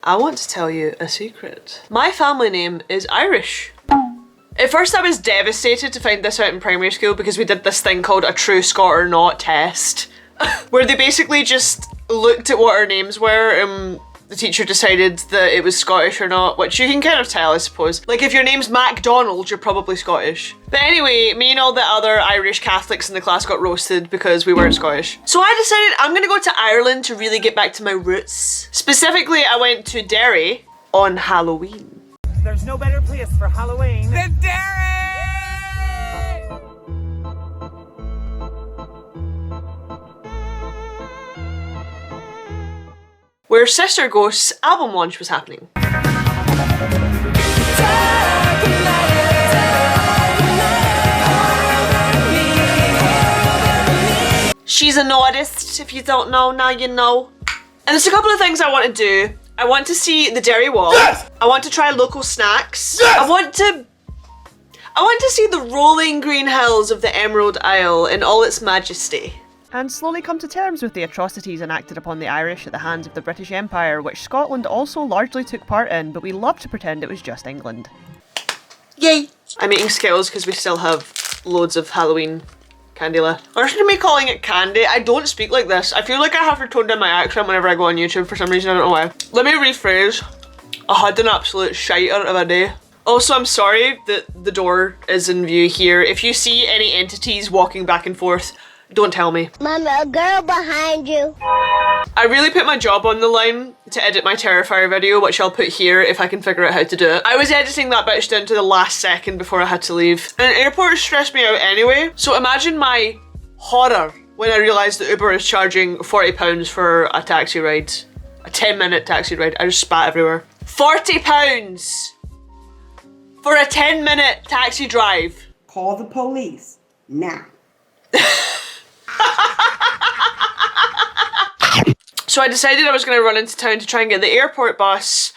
I want to tell you a secret. My family name is Irish. At first I was devastated to find this out in primary school because we did this thing called a true Scot or not test where they basically just looked at what our names were and the teacher decided that it was Scottish or not, which you can kind of tell, I suppose. Like if your name's MacDonald, you're probably Scottish. But anyway, me and all the other Irish Catholics in the class got roasted because we weren't Scottish. So I decided I'm gonna go to Ireland to really get back to my roots. Specifically, I went to Derry on Halloween. There's no better place for Halloween than Derry! Where Sister Ghost's album launch was happening. She's an artist, if you don't know, now you know. And there's a couple of things I want to do. I want to see the Derry Wall. Yes! I want to try local snacks. Yes! I want to see the rolling green hills of the Emerald Isle in all its majesty. And slowly come to terms with the atrocities enacted upon the Irish at the hands of the British Empire, which Scotland also largely took part in, but we love to pretend it was just England. Yay! I'm eating Skittles because we still have loads of Halloween candy left. Or should I be calling it candy? I don't speak like this. I feel like I have to tone down my accent whenever I go on YouTube for some reason, I don't know why. Let me rephrase. I had an absolute shiter of a day. Also, I'm sorry that the door is in view here. If you see any entities walking back and forth, don't tell me. Mama, a girl behind you. I really put my job on the line to edit my Terrifier video, which I'll put here if I can figure out how to do it. I was editing that bitch down to the last second before I had to leave. And airports stressed me out anyway, so imagine my horror when I realised that Uber is charging £40 for a taxi ride. A 10-minute taxi ride. I just spat everywhere. £40 for a 10-minute taxi drive. Call the police now. So I decided I was going to run into town to try and get the airport bus,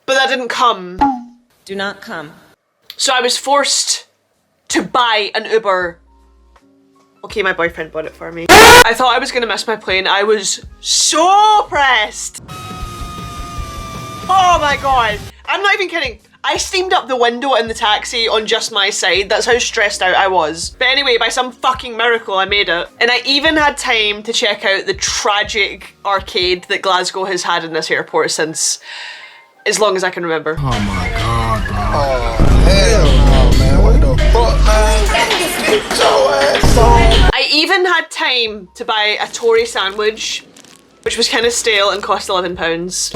but that didn't come. Do not come. So I was forced to buy an Uber. Okay, my boyfriend bought it for me. I thought I was going to miss my plane. I was so pressed. Oh my god. I'm not even kidding. I steamed up the window in the taxi on just my side. That's how stressed out I was. But anyway, by some fucking miracle, I made it. And I even had time to check out the tragic arcade that Glasgow has had in this airport since as long as I can remember. Oh my god, bro. Oh, hell no, man. What the fuck, man? Get your ass on. I even had time to buy a Tory sandwich, which was kind of stale and cost £11.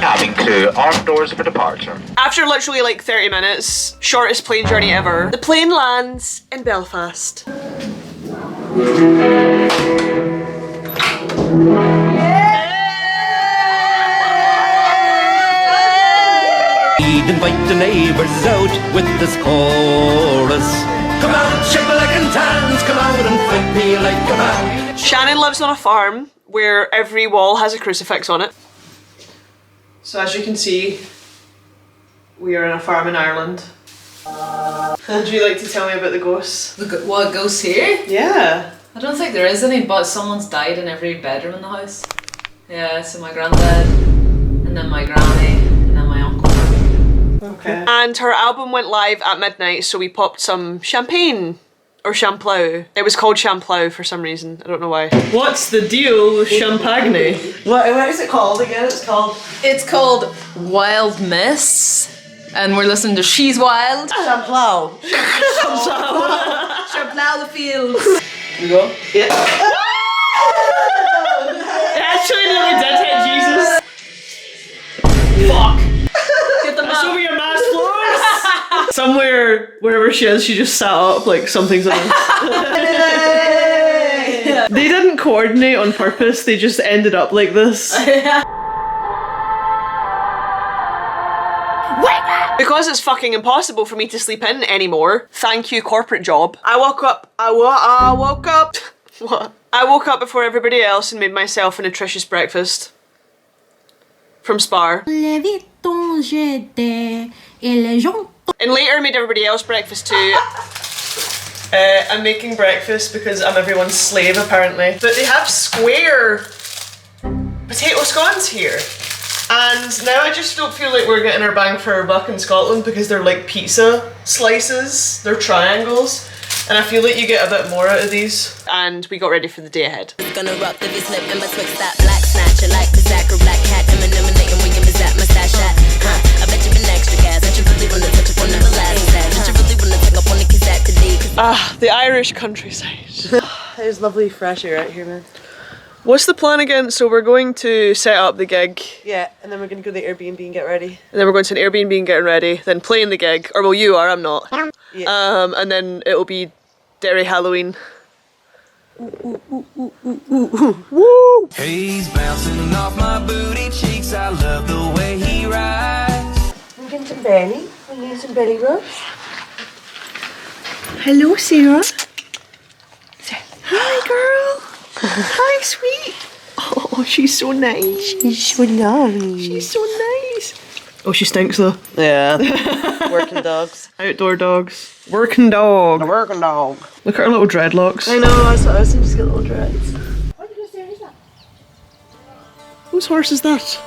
Cabin crew, arm doors for departure. After literally like 30 minutes, shortest plane journey ever, the plane lands in Belfast. Invite the neighbours out with this chorus. Come on, shake me like and dance, come out and fight me like a man. Shannon lives on a farm where every wall has a crucifix on it. So as you can see, we are in a farm in Ireland. Would you like to tell me about the ghosts? What, ghosts here? Yeah. I don't think there is any, but someone's died in every bedroom in the house. Yeah, so my granddad, and then my granny, and then my uncle. Okay. And her album went live at midnight, so we popped some champagne. Or Champlain. It was called Champlain for some reason. I don't know why. What's the deal with champagne? What is it called again? It's called Wild Miss, and we're listening to She's Wild. Champlain. Plough the fields. You go? Yeah. It actually nearly did hit Jesus. Fuck. Get them That's up. over your mass floors. Somewhere, wherever she is, she just sat up like something's amiss. They didn't coordinate on purpose, they just ended up like this. Because it's fucking impossible for me to sleep in anymore, thank you corporate job, I woke up. What? I woke up before everybody else and made myself a nutritious breakfast. From Spar. And later made everybody else breakfast too. I'm making breakfast because I'm everyone's slave apparently. But they have square potato scones here. And now I just don't feel like we're getting our bang for our buck in Scotland because they're like pizza slices, they're triangles, and I feel like you get a bit more out of these. And we got ready for the day ahead. Gonna rock the slip and betwixt that black snatcher like the Zachary Black Cat, eliminating William is that mustache shot. I bet you been extra gas. Don't you really wanna touch upon the last that? Don't you really wanna take up on the kiss that today? Ah, the Irish countryside. There's lovely fresh air out here, man. What's the plan again? So we're going to set up the gig. Yeah, and then we're gonna go to the Airbnb and get ready. And then we're going to an Airbnb and getting ready. Then playing the gig. Or well, you are, I'm not. Yeah. And then it'll be Derry Halloween. Woo! He's bouncing off my booty cheeks. I love the way he rides. I'm getting some belly. I'm getting some belly rubs. Hello, Sarah. Hi, girl. Hi, sweet. Oh, she's so nice. She's so nice. She's so nice. Oh, she stinks though. Yeah. Working dogs. Outdoor dogs. Working dog. A working dog. Look at her little dreadlocks. I know, I was just get little dreads. Whose horse is that?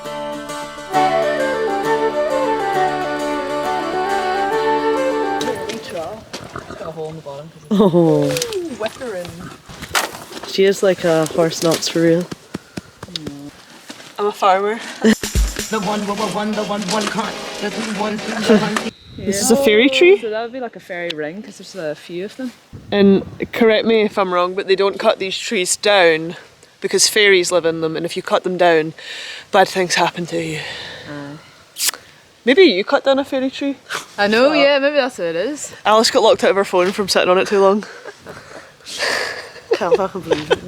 Oh. She is like a horse nuts for real. I'm a farmer. The one can't. The one. This is a fairy tree. So that would be like a fairy ring because there's a few of them. And correct me if I'm wrong, but they don't cut these trees down because fairies live in them, and if you cut them down, bad things happen to you. Maybe you cut down a fairy tree? I know, yeah, maybe that's what it is. Alice got locked out of her phone from sitting on it too long. Can't fucking believe it.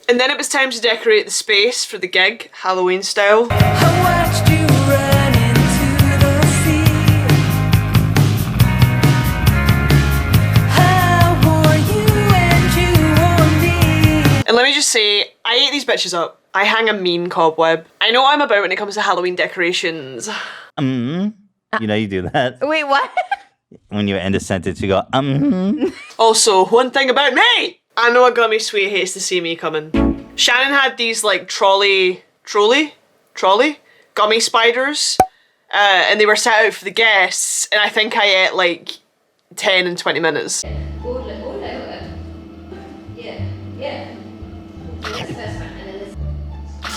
And then it was time to decorate the space for the gig, Halloween style. I watched you run into the sea. I wore you and you wore me. And let me just say, I ate these bitches up. I hang a mean cobweb. I know what I'm about when it comes to Halloween decorations. You know you do that. Wait, what? When you end a sentence, you go, Also, one thing about me! I know a gummy sweet hates to see me coming. Shannon had these like trolley gummy spiders, and they were set out for the guests, and I think I ate like 10 in 20 minutes.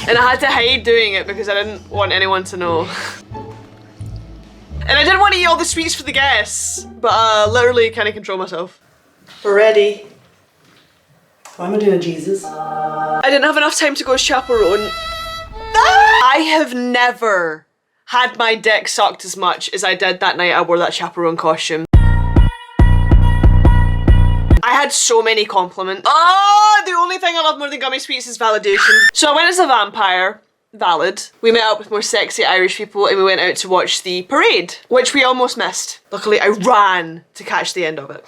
And I had to hide doing it because I didn't want anyone to know. And I didn't want to eat all the sweets for the guests, but literally kind of control myself. We're ready. I'm gonna do a Jesus. I didn't have enough time to go chaperone. I have never had my dick sucked as much as I did that night I wore that chaperone costume. I had so many compliments. Oh, the only thing I love more than gummy sweets is validation. So I went as a vampire. Valid. We met up with more sexy Irish people and we went out to watch the parade, which we almost missed. Luckily, I ran to catch the end of it.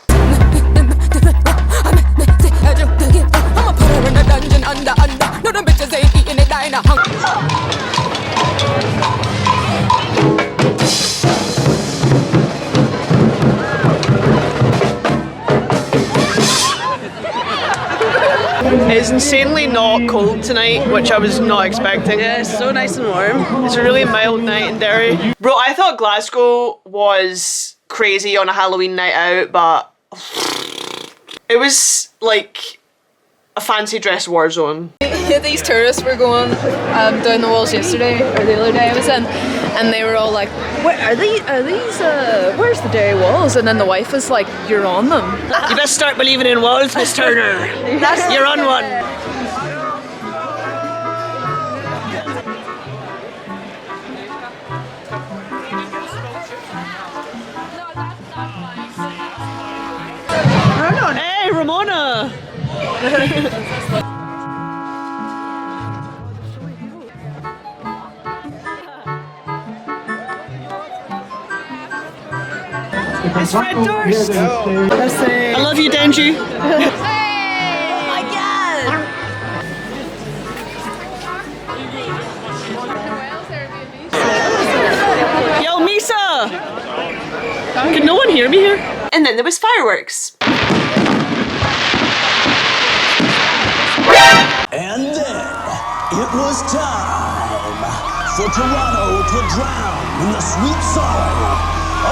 It's insanely not cold tonight, which I was not expecting. Yeah, it's so nice and warm. It's a really mild night in Derry. Bro, I thought Glasgow was crazy on a Halloween night out, but it was like a fancy dress war zone. These tourists were going down the walls yesterday, or the other day I was in, and they were all like, "What are these? Where's the Derry walls?" And then the wife was like, "You're on them." You best start believing in walls, Miss Turner. You're on one. Hey, Ramona! It's Fred Durst! I love you, Denji. Yo, Misa! Can no one hear me here? And then there was fireworks. And then it was time for Toronto to drown in the sweet sorrow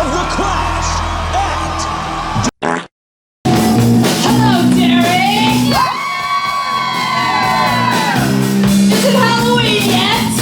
of the clash at... Hello, Derry! Is it Halloween yet?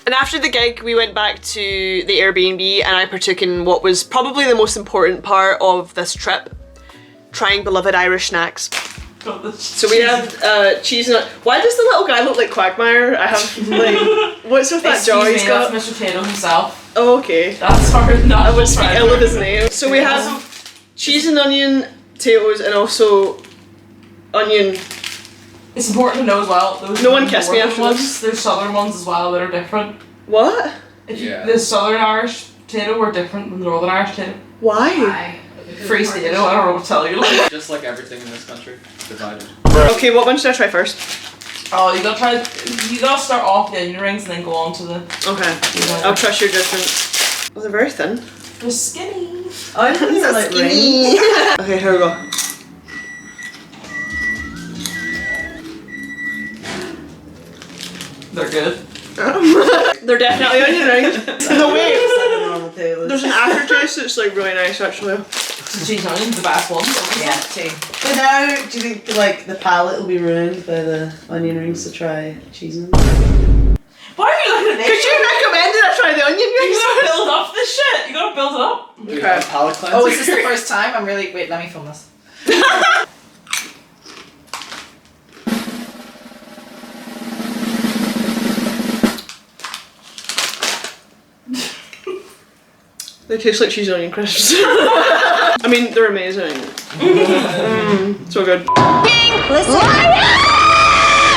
And after the gig, we went back to the Airbnb and I partook in what was probably the most important part of this trip, trying beloved Irish snacks. So we have cheese and... Why does the little guy look like Quagmire? I have like... What's with that jaw he's got? That's Mr. Tatum himself. Oh, okay. That's hard not I would speak ill of his name. So we have cheese and onion potatoes and also onion. It's important to know as well. Those No one kissed me after ones, this. There's southern ones as well that are different. What? The southern Irish potato are different than the northern Irish potato. Why? Free potato, I don't know what to tell you. Just like everything in this country, divided. Okay, what one should I try first? Oh, you gotta start off the onion rings and then go on to the... Okay, I'll trust your judgment. Oh, they're very thin. They're skinny. I think they're like Skinny. Okay, here we go. They're good. They're definitely onion rings. No way. like the normal potatoes. There's an aftertaste that's like really nice actually. Cheese and onions, the best ones. Yeah, too. But now, do you think like the palate will be ruined by the onion rings to try cheese and... Why are you looking at me? Because you recommended I try the onion You rings. gotta build up this shit. You gotta build it up. Okay. Palate cleanser. Oh, is this the first time? I'm really... Wait, let me film this. They taste like cheese and onion crisps. I mean, they're amazing. So good.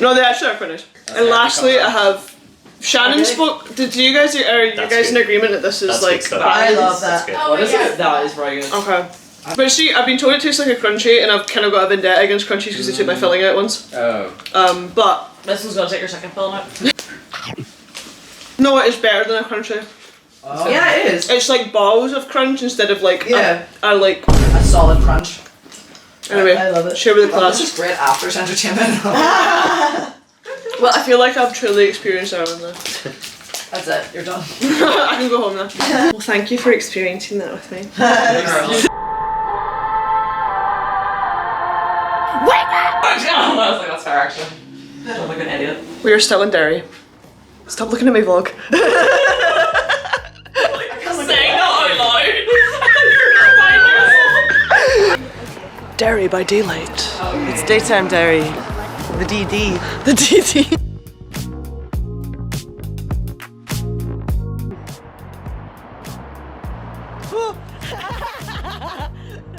No, they actually are quite nice. And lastly, I have Shannon spoke. Did you guys are you guys in agreement that this is like? I love that. What is it? That is very good. Okay. But see, I've been told it tastes like a crunchy, and I've kind of got a vendetta against crunchies because they took my filling out once. Oh. But This one's gonna take your second filling out. no, it is better than a crunchy. Oh. Yeah, it is. It's like balls of crunch instead of like Yeah. a like. A solid crunch. Anyway, I love it. share with the Oh, class. this is great afters entertainment. Well, I feel like I've truly experienced Ireland now. That's it, you're done. I can go home now. Well, thank you for experiencing that with me. I was like, that's fair actually. I look like an idiot. We are still in Derry. Stop looking at my vlog. Saying that out loud. Derry by daylight. It's daytime Derry. The DD. The DD.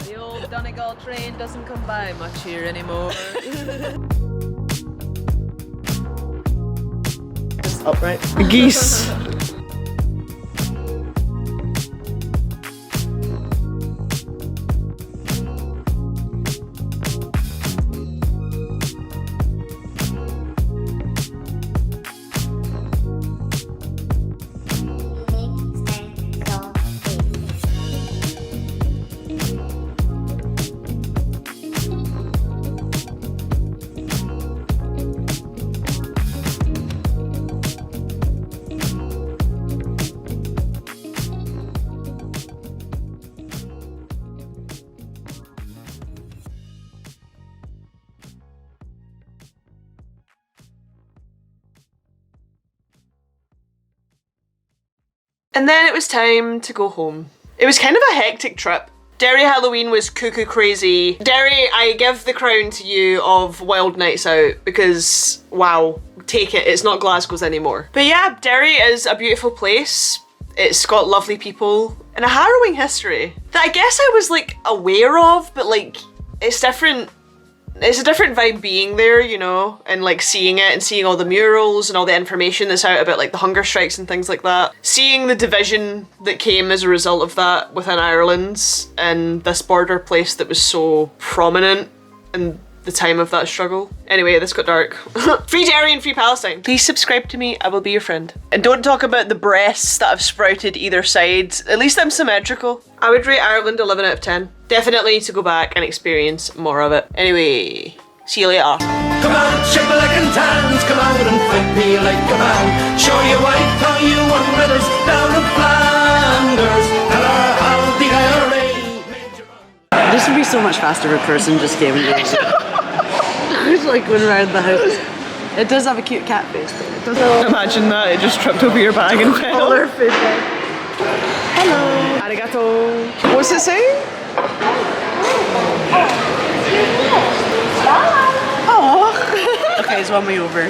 The old Donegal train doesn't come by much here anymore. Upright. Geese. And then it was time to go home. It was kind of a hectic trip. Derry Halloween was cuckoo crazy. Derry, I give the crown to you of Wild Nights Out because, wow, take it, it's not Glasgow's anymore. But yeah, Derry is a beautiful place. It's got lovely people and a harrowing history that I guess I was like aware of, but like it's different. It's a different vibe being there, you know, and like seeing it and seeing all the murals and all the information that's out about like the hunger strikes and things like that. Seeing the division that came as a result of that within Ireland and this border place that was so prominent in the time of that struggle. Anyway, this got dark. Free Derry and free Palestine. Please subscribe to me, I will be your friend. And don't talk about the breasts that have sprouted either side. At least I'm symmetrical. I would rate Ireland 11 out of 10. Definitely to go back and experience more of it. Anyway, see you later. Come on, shake me like and dance, come out and fight me like a man. Show your wife how you won with us down in Flanders. Tell her how the IRA. This would be so much faster if a person just came and just like went around the house. It does have a cute cat face, but it doesn't. Imagine that, it just tripped over your bag and fell. All our food bag. Hello. Arigato. What's it say? Oh. Okay, it's one way over.